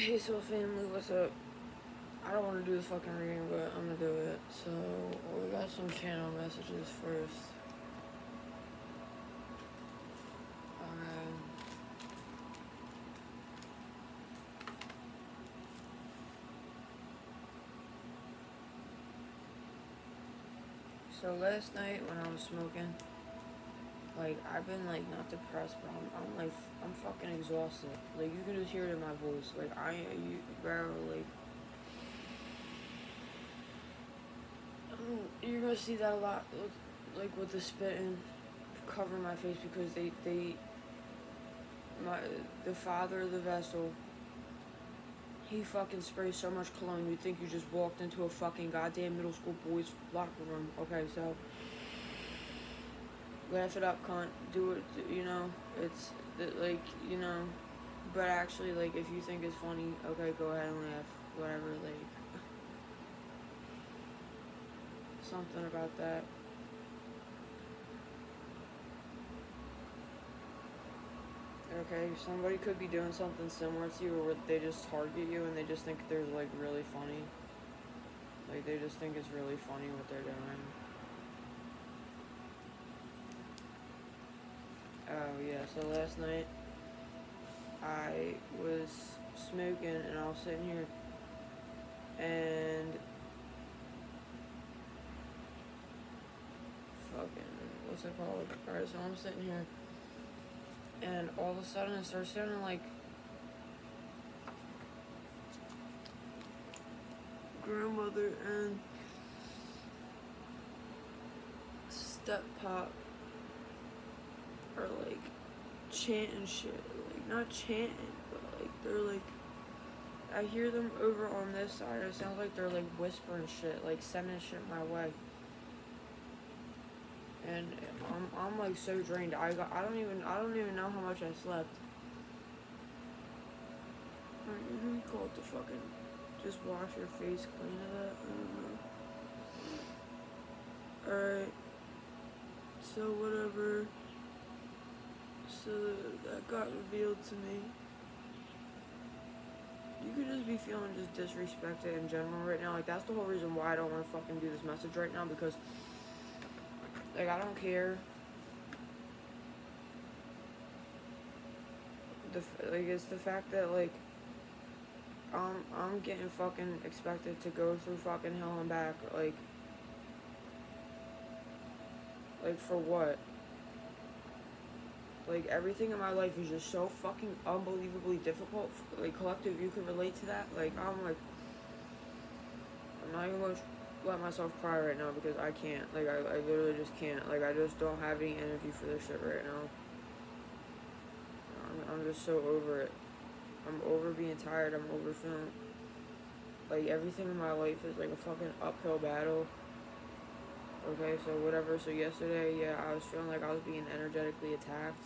Hey, so family, what's up? I don't want to do this fucking reading, but I'm gonna do it. So, we got some channel messages first. So last night when I was smoking, like, I've been, like, not depressed, but I'm fucking exhausted. Like, you can just hear it in my voice. Like, bro, like, you're gonna see that a lot, like, with the spitting, cover my face because the father of the vessel, he fucking sprays so much cologne you'd think you just walked into a fucking goddamn middle school boys locker room. Okay, so laugh it up, cunt. Do it, you know. It's like, you know. But actually, like, if you think it's funny, okay, go ahead and laugh. Whatever, like, something about that. Okay, somebody could be doing something similar to you, or they just target you and they just think they're, like, really funny. Like, they just think it's really funny what they're doing. Oh, yeah, so last night I was smoking and I was sitting here and fucking, what's it called? Alright, so I'm sitting here and all of a sudden it starts sounding like grandmother and step pop are like chanting shit. Like, not chanting, but like they're like, I hear them over on this side. It sounds like they're like whispering shit, like sending shit my way. And I'm like so drained. I don't even know how much I slept. Alright, who you called to fucking just wash your face clean of that? I don't know. Alright. So whatever. So that got revealed to me. You could just be feeling just disrespected in general right now. Like, that's the whole reason why I don't want to fucking do this message right now, because, like, I don't care. It's the fact that, like, I'm getting fucking expected to go through fucking hell and back, like, for what? Like, everything in my life is just so fucking unbelievably difficult. Like, collective, you can relate to that. Like, I'm not even going to let myself cry right now because I can't. Like, I literally just can't. Like, I just don't have any energy for this shit right now. I'm just so over it. I'm over being tired. I'm over feeling like everything in my life is like a fucking uphill battle. Okay, so whatever. So yesterday, yeah, I was feeling like I was being energetically attacked.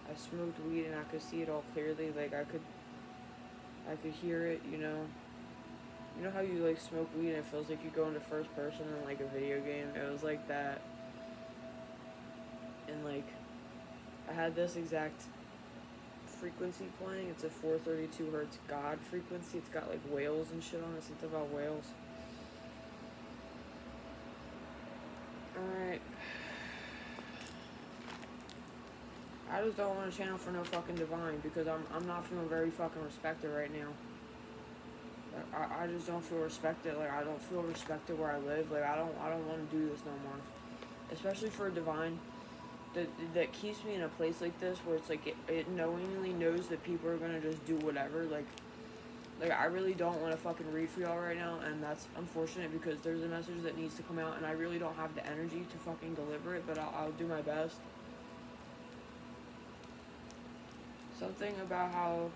I smoked weed and I could see it all clearly. Like, I could hear it, you know. You know how you, like, smoke weed and it feels like you go into first person in, like, a video game? It was like that. And, like, I had this exact frequency playing. It's a 432 hertz God frequency. It's got, like, whales and shit on it. Something about whales. Alright. I just don't want to channel for no fucking divine because I'm not feeling very fucking respected right now. I just don't feel respected. Like, I don't feel respected where I live. Like, I don't want to do this no more. Especially for a divine that keeps me in a place like this where it's like it knowingly knows that people are gonna just do whatever. Like I really don't want to fucking read for y'all right now, and that's unfortunate because there's a message that needs to come out, and I really don't have the energy to fucking deliver it, but I'll do my best. Something about how,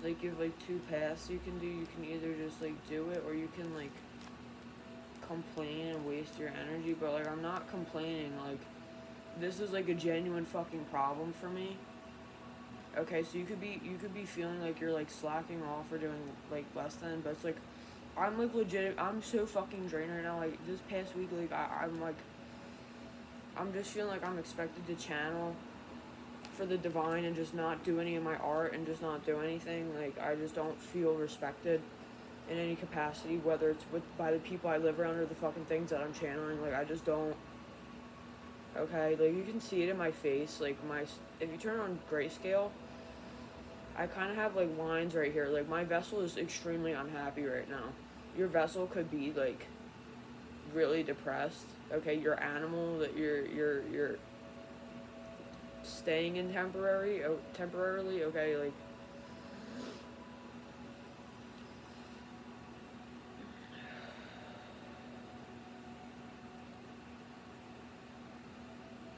like, you have, like, two paths you can do. You can either just, like, do it, or you can, like, complain and waste your energy, but, like, I'm not complaining. Like, this is, like, a genuine fucking problem for me. Okay, so you could be feeling like you're, like, slacking off or doing, like, less than, but it's, like, I'm, like, legit, I'm so fucking drained right now. Like, this past week, like, I'm, like, I'm just feeling like I'm expected to channel for the divine and just not do any of my art and just not do anything. Like, I just don't feel respected in any capacity, whether it's by the people I live around or the fucking things that I'm channeling. Like, I just don't. Okay, like, you can see it in my face. Like, if you turn on grayscale, I kind of have, like, lines right here. Like, my vessel is extremely unhappy right now. Your vessel could be, like, really depressed. Okay, your animal that you're staying in temporarily, okay, like,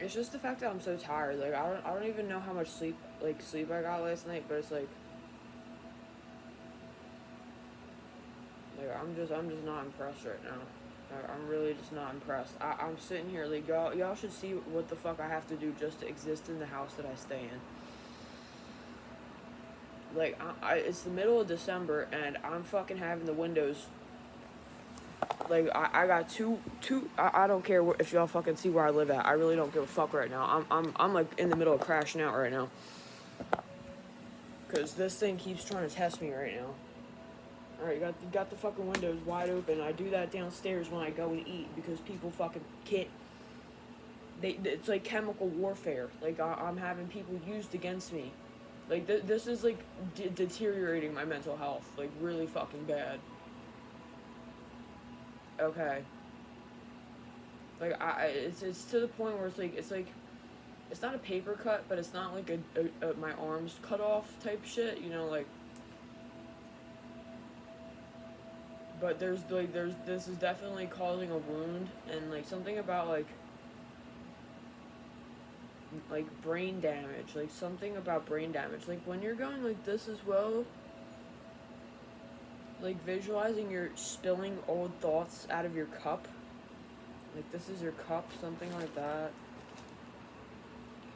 it's just the fact that I'm so tired. Like, I don't even know how much sleep I got last night, but it's like I'm just not impressed right now. I'm really just not impressed. I'm sitting here, like, y'all should see what the fuck I have to do just to exist in the house that I stay in. Like, it's the middle of December, and I'm fucking having the windows. Like, I got two. I don't care if y'all fucking see where I live at. I really don't give a fuck right now. I'm like in the middle of crashing out right now. Cause this thing keeps trying to test me right now. Alright, you got the fucking windows wide open. I do that downstairs when I go and eat because people fucking can't. It's like chemical warfare. Like, I'm having people used against me. Like, this is like deteriorating my mental health. Like, really fucking bad. Okay. Like, it's to the point where it's like it's not a paper cut, but it's not like a my arms cut off type shit, you know, like. But this is definitely causing a wound, and like something about like brain damage, like something about brain damage. Like, when you're going like this as well, like visualizing you're spilling old thoughts out of your cup. Like, this is your cup, something like that.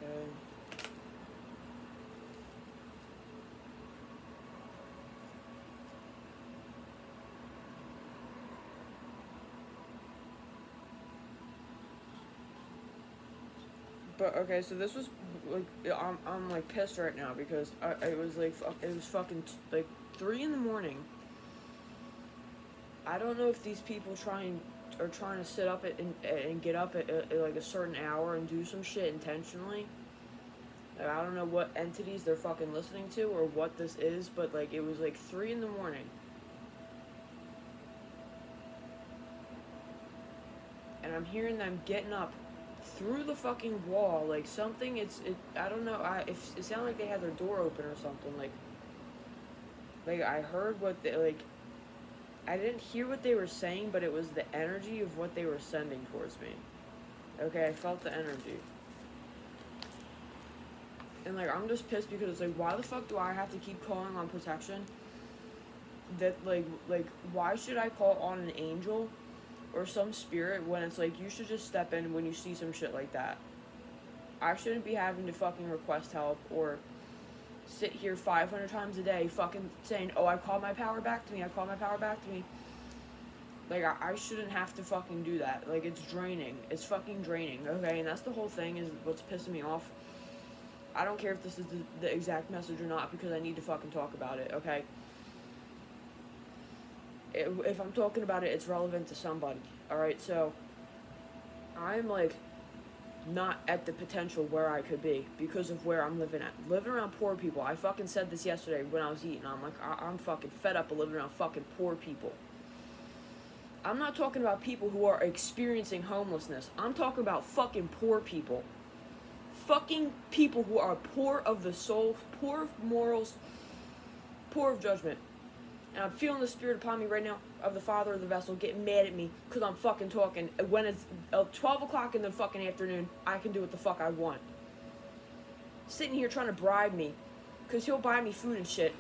Okay. But okay, so this was like I'm like pissed right now because it was fucking like 3 a.m. I don't know if these people are trying to sit up and get up at like a certain hour and do some shit intentionally. Like, I don't know what entities they're fucking listening to or what this is, but like it was like 3 a.m. And I'm hearing them getting up through the fucking wall, like something. I don't know. It sounded like they had their door open or something. Like I heard what they like. I didn't hear what they were saying, but it was the energy of what they were sending towards me. Okay, I felt the energy. And like, I'm just pissed because it's like, why the fuck do I have to keep calling on protection? That like why should I call on an angel or some spirit when it's like, you should just step in when you see some shit like that? I shouldn't be having to fucking request help or sit here 500 times a day fucking saying, oh, I call my power back to me, I call my power back to me. Like, I shouldn't have to fucking do that. Like, it's draining. It's fucking draining, okay? And that's the whole thing, is what's pissing me off. I don't care if this is the exact message or not, because I need to fucking talk about it, okay? If I'm talking about it, it's relevant to somebody, alright? So, I'm, like, not at the potential where I could be because of where I'm living at. Living around poor people. I fucking said this yesterday when I was eating. I'm like, I'm fucking fed up of living around fucking poor people. I'm not talking about people who are experiencing homelessness. I'm talking about fucking poor people. Fucking people who are poor of the soul, poor of morals, poor of judgment. And I'm feeling the spirit upon me right now of the father of the vessel getting mad at me because I'm fucking talking. When it's 12 o'clock in the fucking afternoon, I can do what the fuck I want. Sitting here trying to bribe me because he'll buy me food and shit.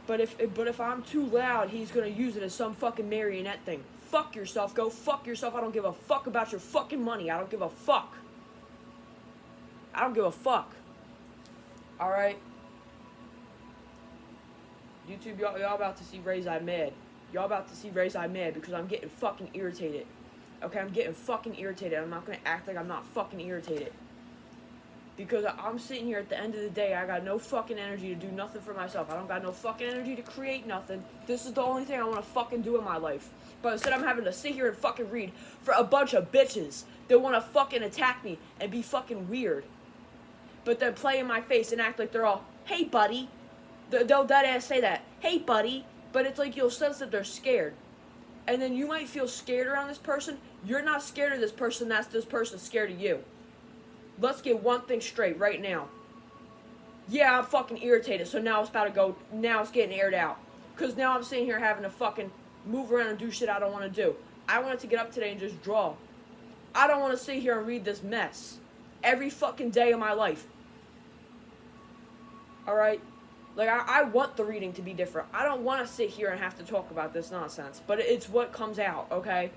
But if I'm too loud, he's gonna use it as some fucking marionette thing. Fuck yourself. Go fuck yourself. I don't give a fuck about your fucking money. I don't give a fuck. I don't give a fuck. Alright? YouTube, y'all about to see Ray's I mad. Y'all about to see Ray's I mad because I'm getting fucking irritated. Okay, I'm getting fucking irritated. I'm not gonna act like I'm not fucking irritated. Because I'm sitting here at the end of the day, I got no fucking energy to do nothing for myself. I don't got no fucking energy to create nothing. This is the only thing I want to fucking do in my life. But instead I'm having to sit here and fucking read for a bunch of bitches that want to fucking attack me and be fucking weird. But then play in my face and act like they're all, hey buddy. They'll dead ass say that, hey buddy. But it's like you'll sense that they're scared. And then you might feel scared around this person. You're not scared of this person, that's this person scared of you. Let's get one thing straight right now. Yeah, I'm fucking irritated, so now it's about to go, now it's getting aired out. Because now I'm sitting here having to fucking move around and do shit I don't want to do. I wanted to get up today and just draw. I don't want to sit here and read this mess every fucking day of my life. Alright? Like, I want the reading to be different. I don't want to sit here and have to talk about this nonsense. But it's what comes out, okay?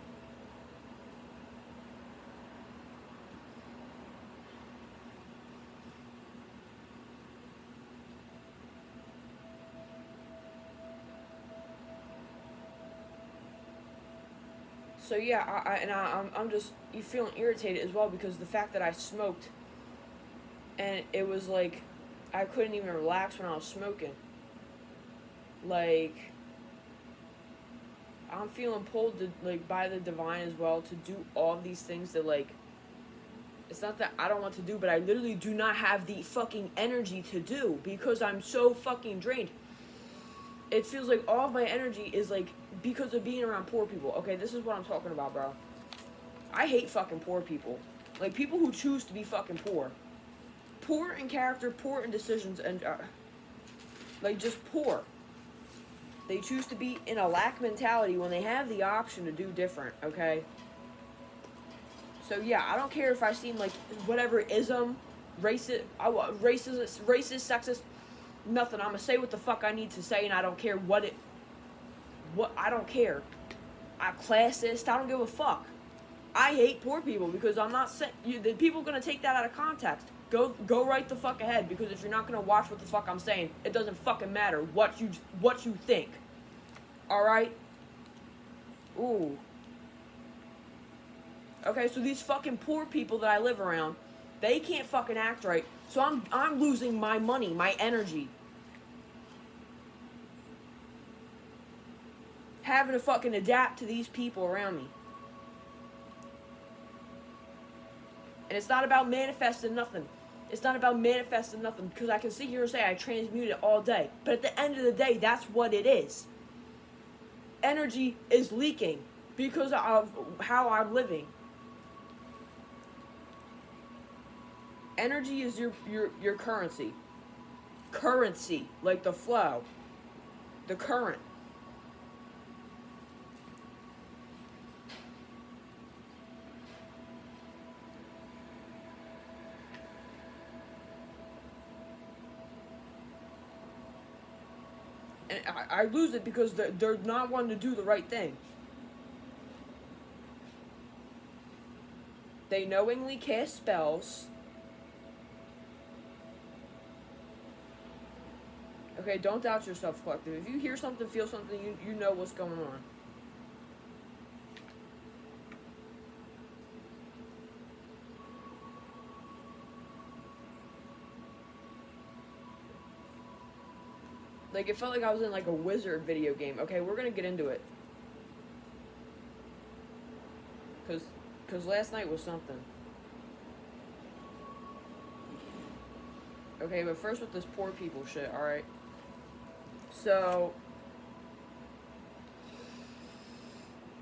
So yeah, I'm just feeling irritated as well because the fact that I smoked, and it was like I couldn't even relax when I was smoking. Like I'm feeling pulled to like by the divine as well to do all of these things that like it's not that I don't want to do, but I literally do not have the fucking energy to do because I'm so fucking drained. It feels like all of my energy is like because of being around poor people. Okay, this is what I'm talking about, bro. I hate fucking poor people. Like people who choose to be fucking poor. Poor in character, poor in decisions, and like just poor. They choose to be in a lack mentality when they have the option to do different, okay? So yeah, I don't care if I seem like whatever ism, racist, sexist, nothing. I'm gonna say what the fuck I need to say, and I don't care what I don't care. I'm classist. I don't give a fuck. I hate poor people because I'm not the people gonna take that out of context. Go right the fuck ahead because if you're not gonna watch what the fuck I'm saying, it doesn't fucking matter what you think. All right. Ooh. Okay, so these fucking poor people that I live around, they can't fucking act right. So I'm losing my money, my energy. Having to fucking adapt to these people around me. And it's not about manifesting nothing. It's not about manifesting nothing because I can sit here and say I transmute it all day. But at the end of the day, that's what it is. Energy is leaking because of how I'm living. Energy is your currency. Currency, like the flow. The current. And I lose it because they're not wanting to do the right thing. They knowingly cast spells. Okay, don't doubt yourself, collective. If you hear something, feel something, you know what's going on. Like, it felt like I was in, like, a wizard video game. Okay, we're gonna get into it. Because last night was something. Okay, but first with this poor people shit, alright? So,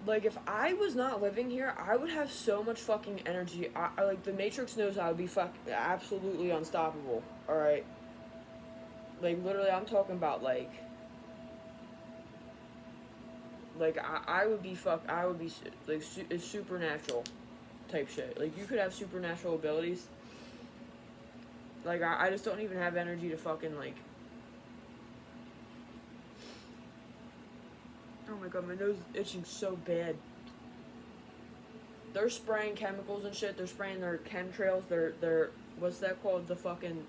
like, if I was not living here, I would have so much fucking energy. I like, the Matrix knows I would be absolutely unstoppable, alright? Like, literally, I'm talking about, like, I would be, like, supernatural type shit. Like, you could have supernatural abilities. Like, I just don't even have energy to fucking, like... Oh my god, my nose is itching so bad. They're spraying chemicals and shit. They're spraying their chemtrails. They're what's that called? The fucking...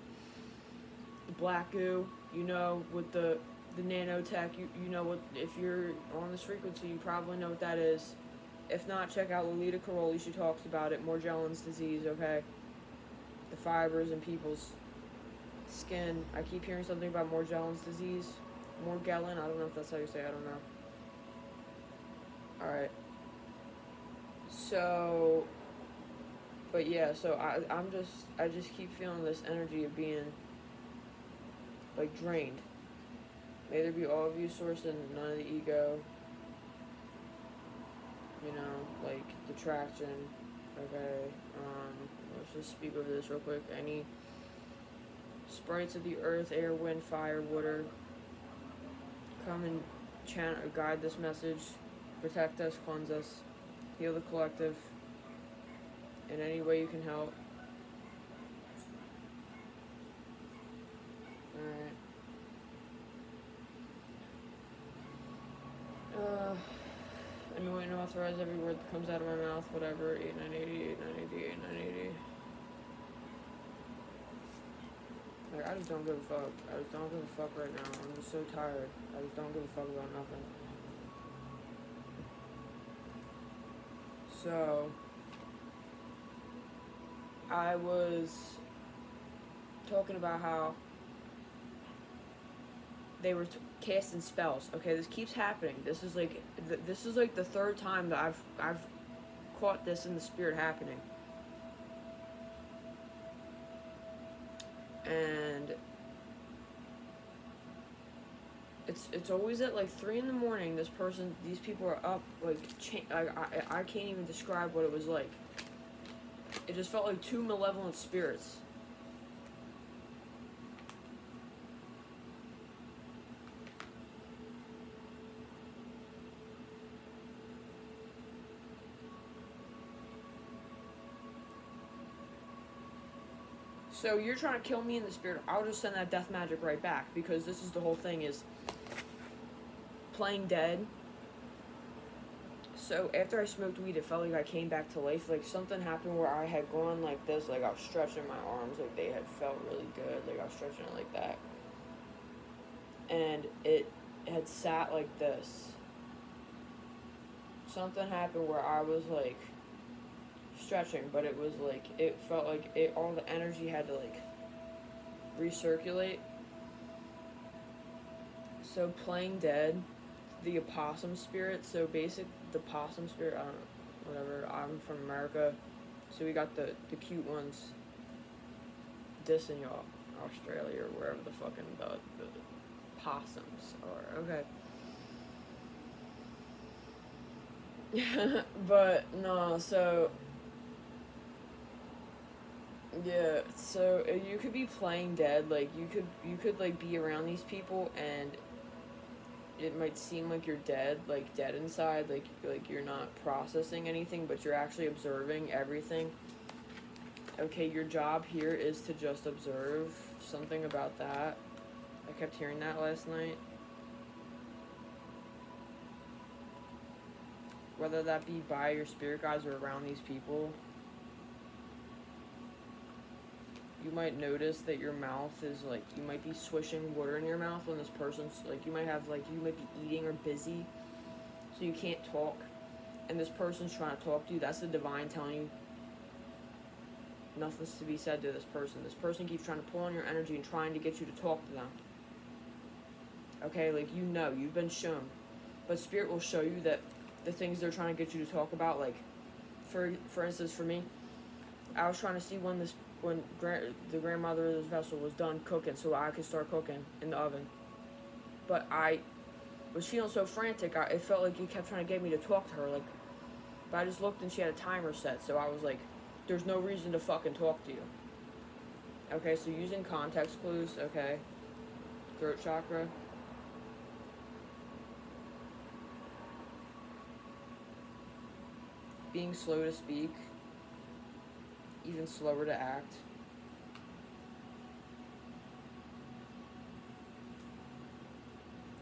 The black goo, you know, with the nanotech, you know what, if you're on this frequency, you probably know what that is. If not, check out Lolita Caroli, she talks about it, Morgellons disease, okay? the fibers in people's skin. I keep hearing something about Morgellons disease. Morgellon, I don't know if that's how you say it, I don't know. Alright. So, but yeah, so I just keep feeling this energy of being, like, drained. May there be all of you source and none of the ego. You know, like, detraction. Okay, let's just speak over this real quick. Any sprites of the earth, air, wind, fire, water, come and channel, guide this message, protect us, cleanse us, heal the collective in any way you can help. Alright. Anoint and authorize every word that comes out of my mouth, whatever. 8980, 8980, 8980. Like, I just don't give a fuck. I just don't give a fuck right now. I'm just so tired. I just don't give a fuck about nothing. So, I was talking about how they were casting spells. Okay, this keeps happening. This is like the third time that I've caught this in the spirit happening. And it's always at like 3 in the morning. These people are up, like, I can't even describe what it was like. It just felt like two malevolent spirits. So you're trying to kill me in the spirit, I'll just send that death magic right back, because this is the whole thing, is playing dead. So after I smoked weed, it felt like I came back to life. Like, something happened where I had gone like this, like I was stretching my arms, like they had felt really good, like I was stretching it like that. And it had sat like this. Something happened where I was like stretching, but it was like, it felt like all the energy had to like recirculate. So playing dead, the opossum spirit, so the possum spirit, I don't know, whatever, I'm from America, so we got the cute ones dissing y'all, Australia or wherever the fucking the possums are, okay. But no, so yeah, so you could be playing dead, like you could like be around these people and it might seem like you're dead, like dead inside, like you're not processing anything, but you're actually observing everything. Okay, your job here is to just observe. Something about that. I kept hearing that last night. Whether that be by your spirit guides or around these people. You might notice that your mouth is like, you might be swishing water in your mouth when this person's like, you might be eating or busy, so you can't talk, and this person's trying to talk to you. That's the divine telling you nothing's to be said to this person. This person keeps trying to pull on your energy and trying to get you to talk to them. Okay, like, you know, you've been shown, but spirit will show you that the things they're trying to get you to talk about, like, for instance, for me, I was trying to see when the grandmother of this vessel was done cooking so I could start cooking in the oven. But I was feeling so frantic, it felt like you kept trying to get me to talk to her, like, but I just looked and she had a timer set, so I was like, there's no reason to fucking talk to you. Okay, so using context clues, okay. Throat chakra. Being slow to speak. Even slower to act.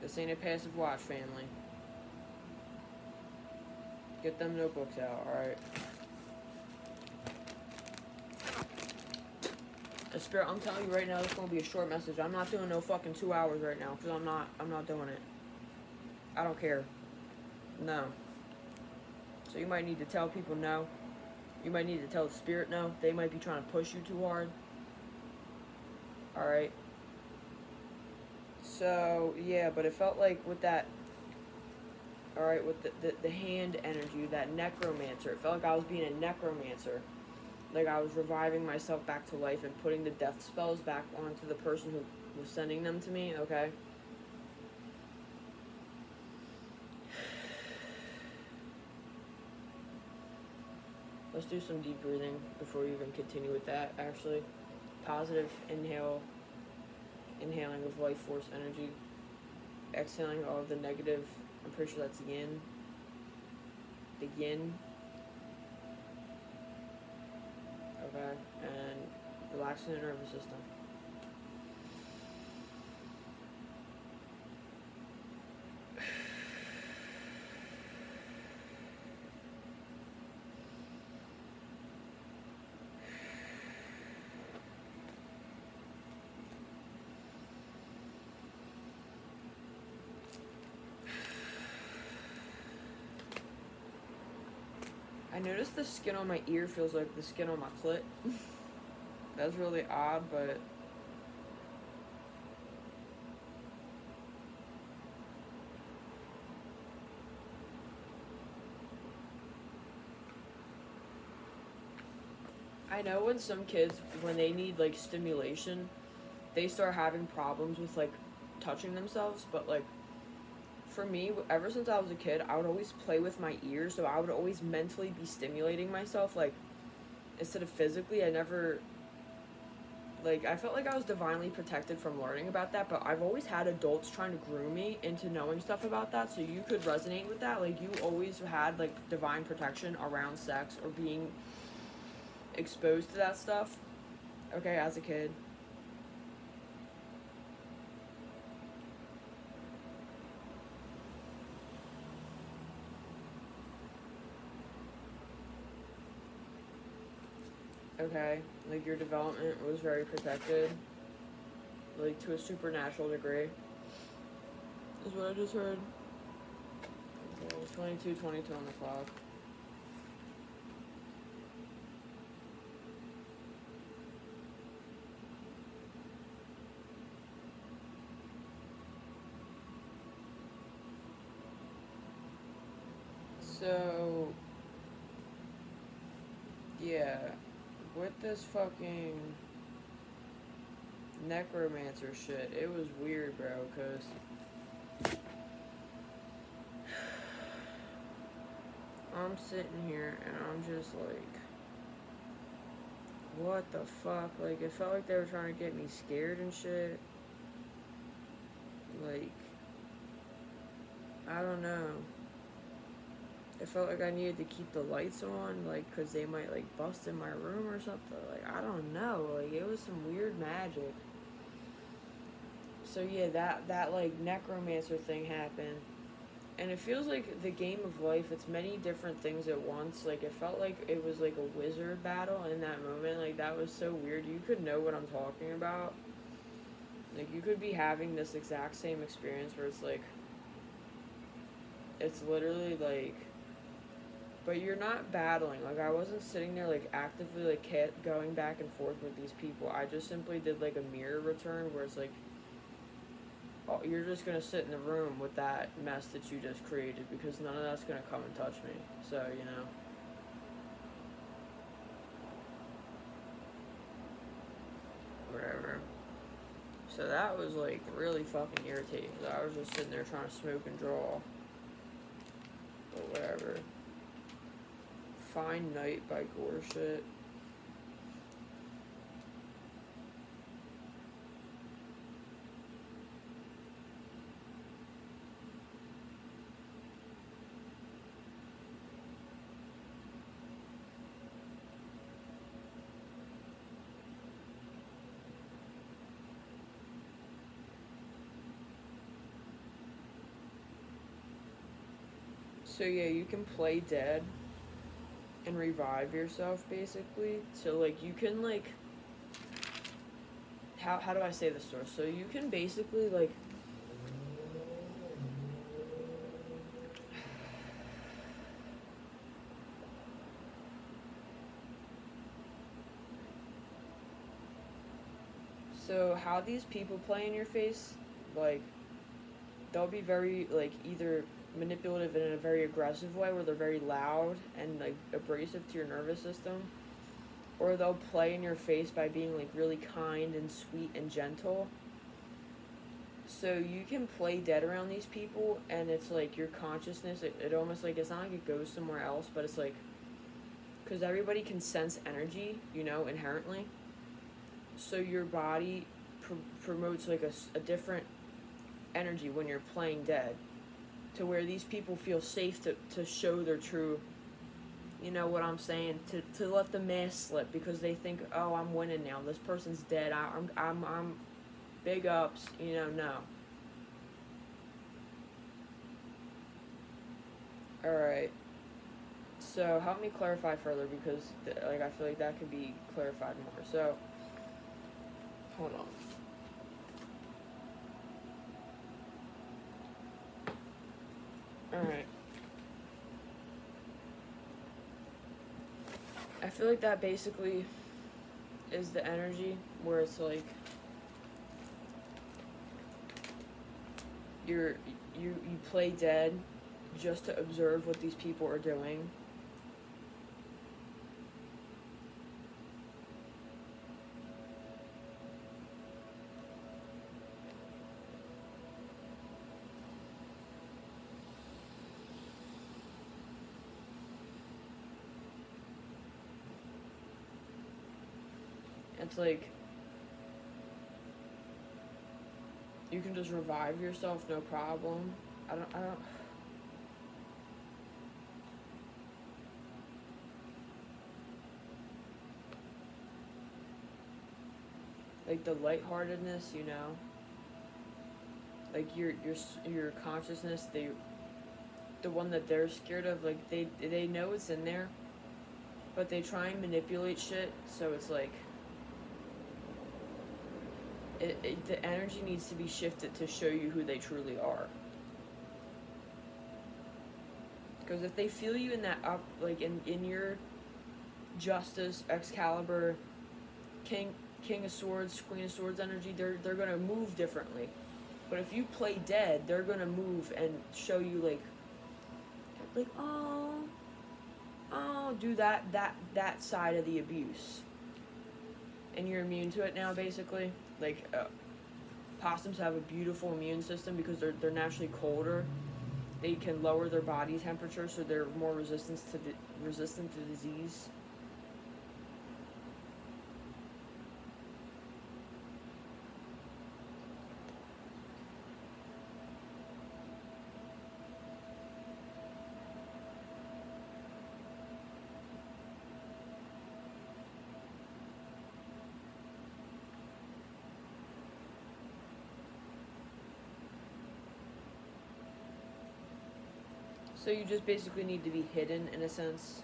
This ain't a passive watch, family. Get them notebooks out, alright? Spirit, I'm telling you right now, this is gonna be a short message. I'm not doing no fucking 2 hours right now, because I'm not doing it. I don't care. No. So you might need to tell people no. You might need to tell the spirit no. They might be trying to push you too hard. Alright? So, yeah, but it felt like with that, alright, with the hand energy, that necromancer, it felt like I was being a necromancer. Like I was reviving myself back to life and putting the death spells back onto the person who was sending them to me, okay? Let's do some deep breathing before we even continue with that, actually. Positive inhaling of life force energy. Exhaling all of the negative, I'm pretty sure that's yin. The yin. Okay, and relaxing the nervous system. I noticed the skin on my ear feels like the skin on my clit. That's really odd, but I know when some kids, when they need like stimulation, they start having problems with like touching themselves, but like for me, ever since I was a kid, I would always play with my ears, so I would always mentally be stimulating myself, like, instead of physically. I never, like, I felt like I was divinely protected from learning about that, but I've always had adults trying to groom me into knowing stuff about that, so you could resonate with that. Like, you always had, like, divine protection around sex or being exposed to that stuff, okay, as a kid. Okay, like, your development was very protected, like, to a supernatural degree, is what I just heard. Okay, 22:22 on the clock. So, yeah, with this fucking necromancer shit, it was weird, bro, because I'm sitting here and I'm just like, what the fuck? Like, it felt like they were trying to get me scared and shit. Like, I don't know. It felt like I needed to keep the lights on, like, because they might, like, bust in my room or something. Like, I don't know. Like, it was some weird magic. So, yeah, that like, necromancer thing happened. And it feels like the game of life, it's many different things at once. Like, it felt like it was, like, a wizard battle in that moment. Like, that was so weird. You could know what I'm talking about. Like, you could be having this exact same experience where it's, like, it's literally, like, but you're not battling. Like, I wasn't sitting there, like, actively, like, going back and forth with these people. I just simply did, like, a mirror return where it's, like, oh, you're just gonna sit in the room with that mess that you just created because none of that's gonna come and touch me. So, you know. Whatever. So that was, like, really fucking irritating. I was just sitting there trying to smoke and draw. But whatever. Fine Night by Gore shit. So yeah, you can play dead and revive yourself basically. So like you can like how do I say this story? So you can basically like so So how these people play in your face, like, they'll be very, like, either manipulative in a very aggressive way where they're very loud and, like, abrasive to your nervous system, or they'll play in your face by being, like, really kind and sweet and gentle. So you can play dead around these people, and it's like your consciousness, it almost, like, it's not like it goes somewhere else, but it's like, because everybody can sense energy, inherently. So your body promotes, like, a different energy when you're playing dead, to where these people feel safe to show their true, you know what I'm saying, to let the mask slip, because they think, oh, I'm winning now, this person's dead, I'm big ups, no. Alright, so help me clarify further, because like, I feel like that could be clarified more. So hold on. Alright, I feel like that basically is the energy where it's like you play dead just to observe what these people are doing. It's like you can just revive yourself, no problem. I don't like the lightheartedness, like your consciousness, the one that they're scared of, like they know it's in there, but they try and manipulate shit, so it's like the energy needs to be shifted to show you who they truly are. Because if they feel you in that up, like in your Justice, Excalibur, King of Swords, Queen of Swords energy, they're gonna move differently. But if you play dead, they're gonna move and show you like oh, do that side of the abuse, and you're immune to it now, basically. Like possums have a beautiful immune system because they're naturally colder. They can lower their body temperature, so they're more resistant to disease. So you just basically need to be hidden, in a sense.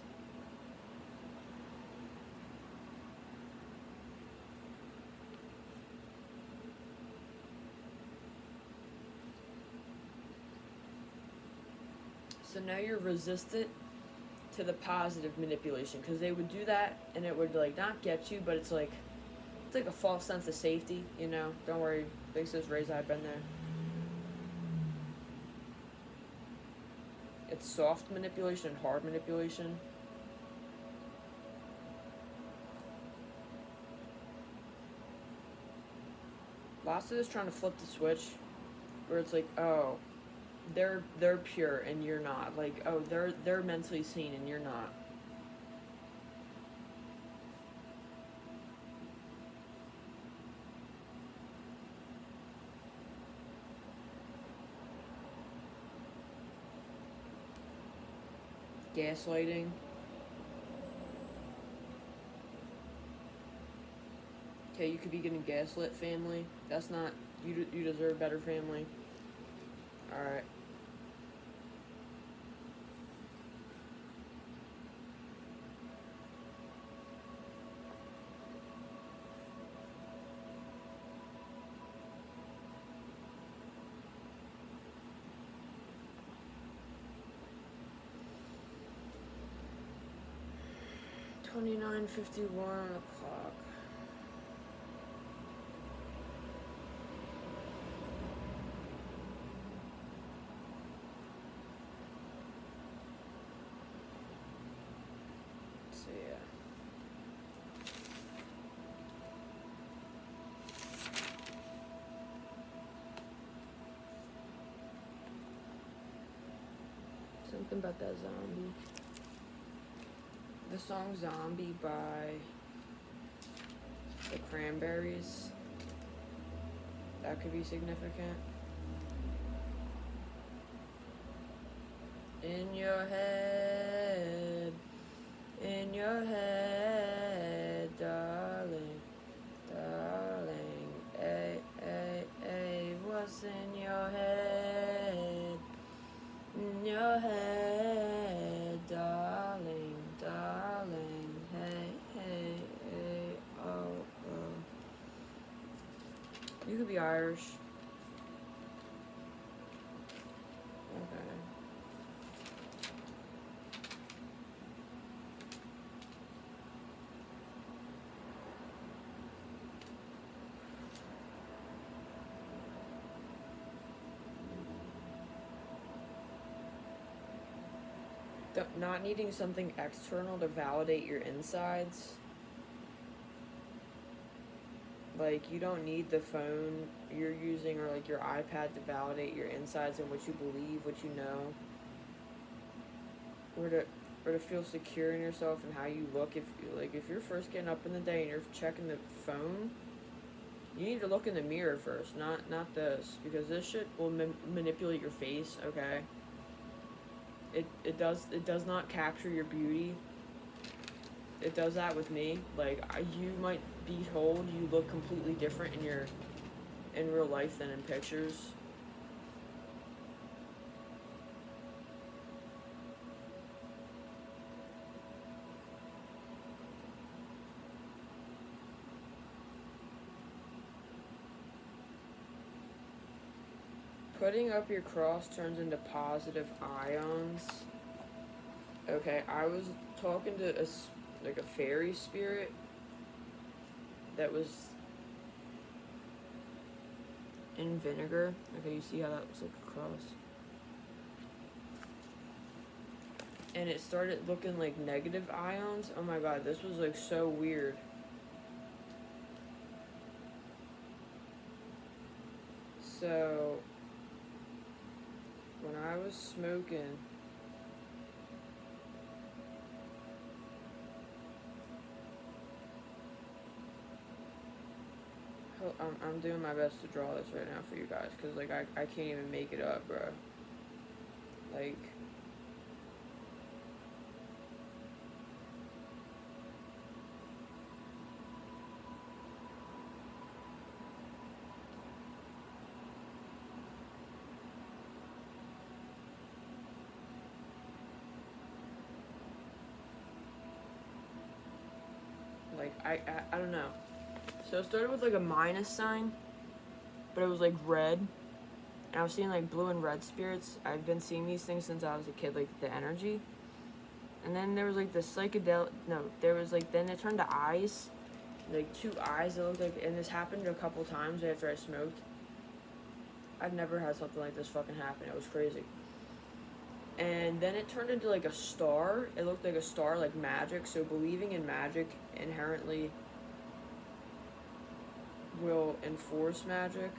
So now you're resistant to the positive manipulation, because they would do that and it would, like, not get you, but it's like a false sense of safety, Don't worry, Big Sis Ray's, I've been there. It's soft manipulation and hard manipulation. Lasta is trying to flip the switch, where it's like, oh, they're pure and you're not. Like, oh, they're mentally sane and you're not. Gaslighting. Okay, you could be getting gaslit, family. That's not, you deserve better, family. Alright. $29.51 o'clock. something about that zombie. The song Zombie by the Cranberries. That could be significant. In your head, darling, darling, what's in your head, darling, darling, hey, oh. You could be Irish. Okay. Not needing something external to validate your insides. Like, you don't need the phone you're using or like your iPad to validate your insides and what you believe, what you know, or to feel secure in yourself and how you look. If you're first getting up in the day and you're checking the phone, you need to look in the mirror first, not this, because this shit will manipulate your face. Okay. It does not capture your beauty. It does that with me. Like, you might be told you look completely different in real life than in pictures. Putting up your cross turns into positive ions. Okay, I was talking to a fairy spirit that was in vinegar. Okay, you see how that looks like a cross? And it started looking like negative ions. Oh my god, this was like so weird. So when I was smoking, I'm doing my best to draw this right now for you guys, because like I can't even make it up, bro. Like, I don't know. So it started with like a minus sign, but it was like red. And I was seeing like blue and red spirits. I've been seeing these things since I was a kid, like the energy. And then there was like the psychedelic, then it turned to eyes. Like 2 eyes that looked like, and this happened a couple times after I smoked. I've never had something like this fucking happen. It was crazy. And then it turned into like a star. It looked like a star, like magic. So believing in magic inherently will enforce magic.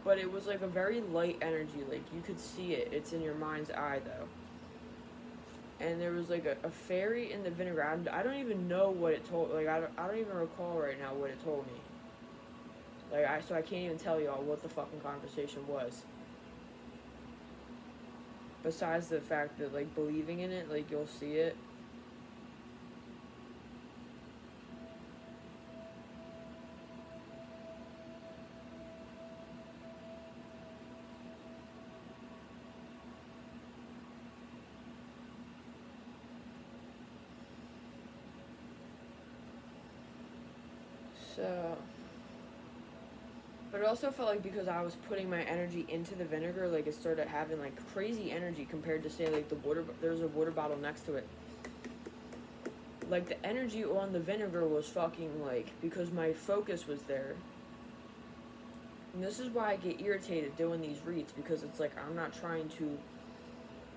But it was like a very light energy. Like, you could see it. It's in your mind's eye, though. And there was like a fairy in the vinegar. I don't even know what it told. Like, I don't even recall right now what it told me. Like, so I can't even tell y'all what the fucking conversation was. Besides the fact that, like, believing in it, like, you'll see it. So, but it also felt like because I was putting my energy into the vinegar, like, it started having like crazy energy compared to, say, like the water. There's a water bottle next to it. Like, the energy on the vinegar was fucking, like, because my focus was there. And this is why I get irritated doing these reads, because it's like I'm not trying to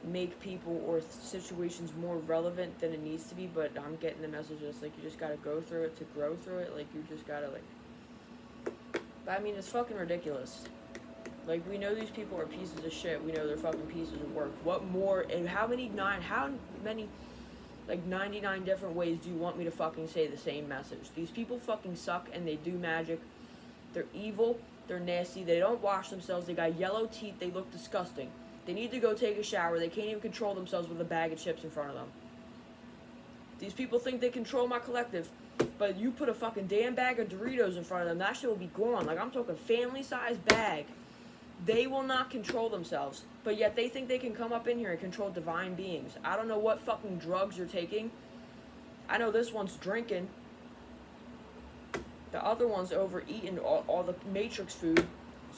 make people or situations more relevant than it needs to be, but I'm getting the message that's like, you just gotta go through it to grow through it. Like, you just gotta, like, I mean, it's fucking ridiculous. Like, we know these people are pieces of shit. We know they're fucking pieces of work. What more, and how many, like, 99 different ways do you want me to fucking say the same message? These people fucking suck, and they do magic. They're evil. They're nasty. They don't wash themselves. They got yellow teeth. They look disgusting. They need to go take a shower. They can't even control themselves with a bag of chips in front of them. These people think they control my collective, but you put a fucking damn bag of Doritos in front of them, that shit will be gone. Like, I'm talking family-sized bag. They will not control themselves, but yet they think they can come up in here and control divine beings. I don't know what fucking drugs you're taking. I know this one's drinking. The other one's overeating all the Matrix food.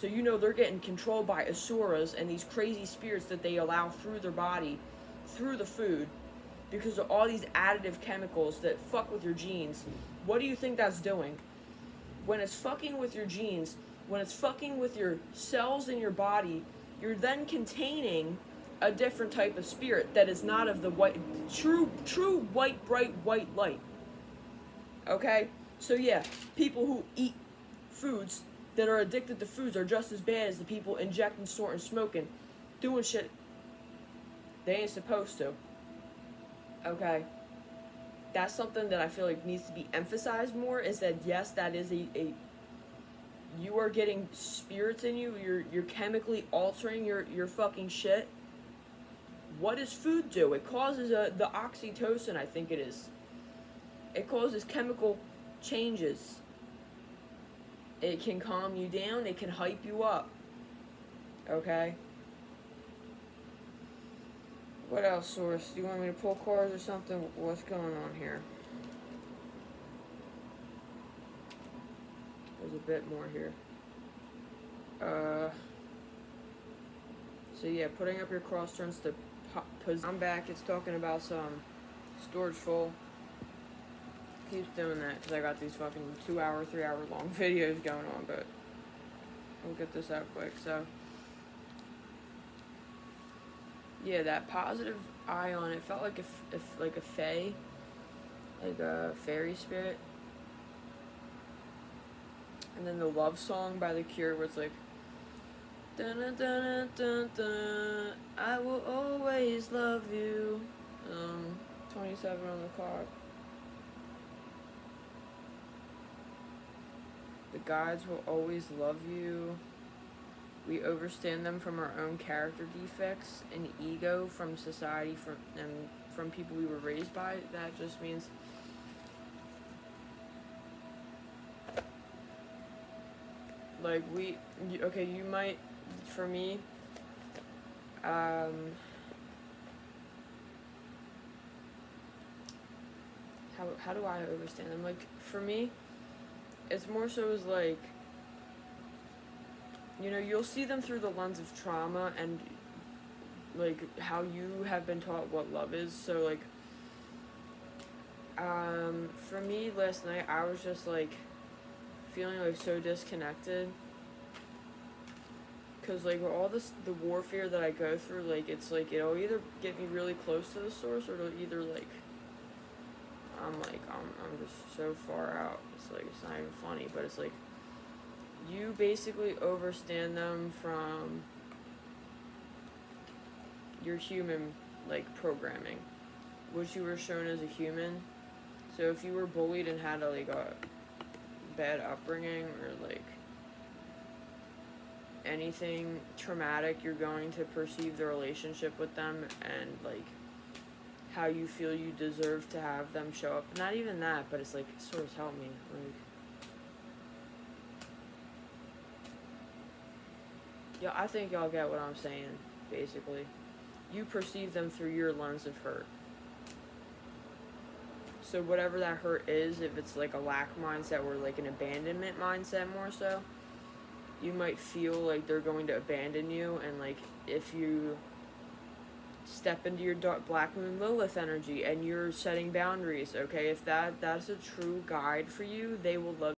So you know they're getting controlled by Asuras and these crazy spirits that they allow through their body, through the food, because of all these additive chemicals that fuck with your genes. What do you think that's doing? When it's fucking with your genes, when it's fucking with your cells in your body, you're then containing a different type of spirit that is not of the white, true white, bright white light. Okay? So yeah, people who eat foods that are addicted to foods are just as bad as the people injecting, snorting, smoking, doing shit they ain't supposed to. Okay? That's something that I feel like needs to be emphasized more, is that yes, that is a you are getting spirits in you, you're chemically altering your fucking shit. What does food do? It causes the oxytocin, I think it is. It causes chemical changes. It can calm you down, it can hype you up. Okay? What else, Source? Do you want me to pull cards or something? What's going on here? There's a bit more here. So yeah, putting up your cross turns to I'm back. It's talking about some storage full. Keeps doing that because I got these fucking 2-hour, 3-hour long videos going on, but we'll get this out quick. So yeah, that positive ion, it felt like if like a fae, like a fairy spirit. And then the love song by The Cure, where it's like, dun dun dun dun dun, I will always love you. 27 on the clock. The gods will always love you. We overstand them from our own character defects and ego from society, from people we were raised by. That just means like you might, for me, how do I understand them? Like, for me, it's more so as like, you know, you'll see them through the lens of trauma and like how you have been taught what love is. So like, for me last night, I was just like feeling like so disconnected, because like with all the warfare that I go through, like it's like it'll either get me really close to the source, or it'll either like I'm just so far out. It's like, it's not even funny, but it's like you basically overstand them from your human like programming, which you were shown as a human. So if you were bullied and had a bad upbringing, or like anything traumatic, you're going to perceive the relationship with them and like how you feel you deserve to have them show up. Not even that, but it's like, source, help me. Like, yeah, I think y'all get what I'm saying, basically. You perceive them through your lens of hurt. So whatever that hurt is, if it's like a lack mindset or like an abandonment mindset more so, you might feel like they're going to abandon you, and like if you step into your Black Moon Lilith energy and you're setting boundaries, okay, if that's a true guide for you, they will love